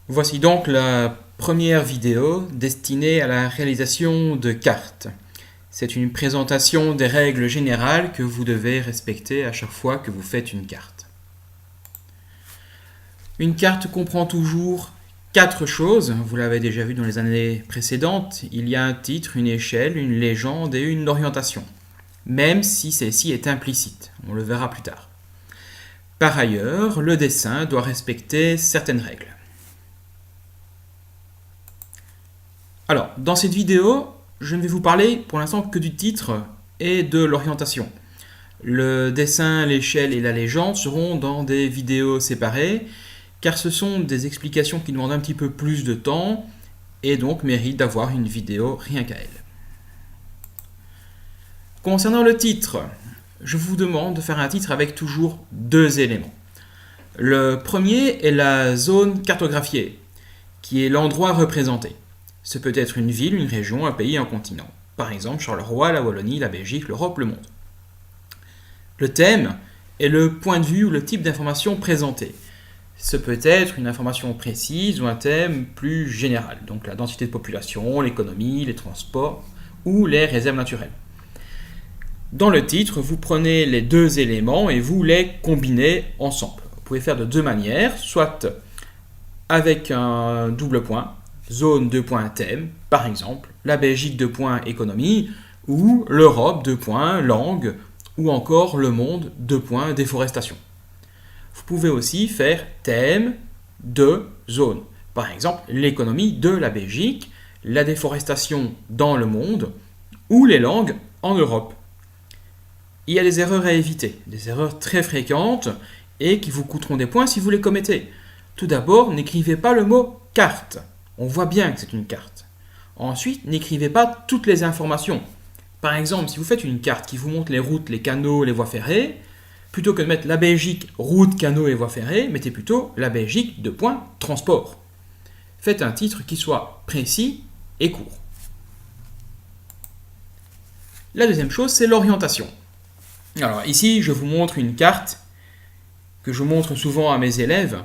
Voici donc la première vidéo destinée à la réalisation de cartes. C'est une présentation des règles générales que vous devez respecter à chaque fois que vous faites une carte. Une carte comprend toujours 4 choses, vous l'avez déjà vu dans les années précédentes. Il y a un titre, une échelle, une légende et une orientation, même si celle-ci est implicite, on le verra plus tard. Par ailleurs, le dessin doit respecter certaines règles. Alors, dans cette vidéo, je ne vais vous parler pour l'instant que du titre et de l'orientation. Le dessin, l'échelle et la légende seront dans des vidéos séparées, car ce sont des explications qui demandent un petit peu plus de temps et donc méritent d'avoir une vidéo rien qu'à elles. Concernant le titre, je vous demande de faire un titre avec toujours 2 éléments. Le premier est la zone cartographiée, qui est l'endroit représenté. Ce peut être une ville, une région, un pays, un continent. Par exemple, Charleroi, la Wallonie, la Belgique, l'Europe, le monde. Le thème est le point de vue ou le type d'information présentée. Ce peut être une information précise ou un thème plus général, donc la densité de population, l'économie, les transports ou les réserves naturelles. Dans le titre, vous prenez les 2 éléments et vous les combinez ensemble. Vous pouvez faire de 2 manières, soit avec un double point, zone 2 points thème, par exemple, la Belgique 2 points économie, ou l'Europe 2 points langue, ou encore le monde 2 points déforestation. Vous pouvez aussi faire thème de zone, par exemple l'économie de la Belgique, la déforestation dans le monde, ou les langues en Europe. Il y a des erreurs à éviter, des erreurs très fréquentes et qui vous coûteront des points si vous les commettez. Tout d'abord, n'écrivez pas le mot carte. On voit bien que c'est une carte. Ensuite, n'écrivez pas toutes les informations. Par exemple, si vous faites une carte qui vous montre les routes, les canaux, les voies ferrées, plutôt que de mettre la Belgique, routes, canaux et voies ferrées, mettez plutôt la Belgique, transport. Faites un titre qui soit précis et court. La deuxième chose, c'est l'orientation. Alors ici, je vous montre une carte que je montre souvent à mes élèves,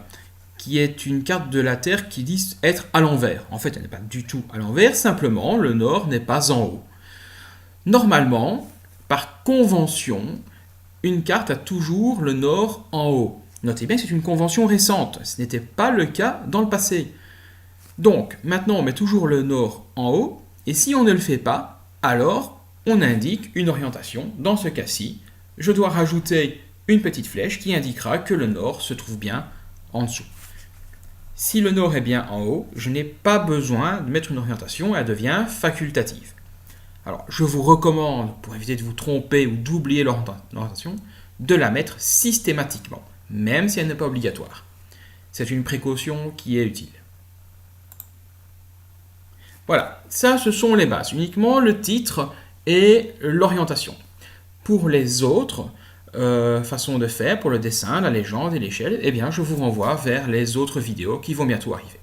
qui est une carte de la Terre qui dit être à l'envers. En fait, elle n'est pas du tout à l'envers, simplement le nord n'est pas en haut. Normalement, par convention, une carte a toujours le nord en haut. Notez bien que c'est une convention récente, ce n'était pas le cas dans le passé. Donc, maintenant on met toujours le nord en haut, et si on ne le fait pas, alors on indique une orientation. Dans ce cas-ci, je dois rajouter une petite flèche qui indiquera que le nord se trouve bien en dessous. Si le nord est bien en haut, je n'ai pas besoin de mettre une orientation, elle devient facultative. Alors, je vous recommande, pour éviter de vous tromper ou d'oublier l'orientation, de la mettre systématiquement, même si elle n'est pas obligatoire. C'est une précaution qui est utile. Voilà, ça ce sont les bases, uniquement le titre et l'orientation. Pour les autres façons de faire, pour le dessin, la légende et l'échelle, eh bien je vous renvoie vers les autres vidéos qui vont bientôt arriver.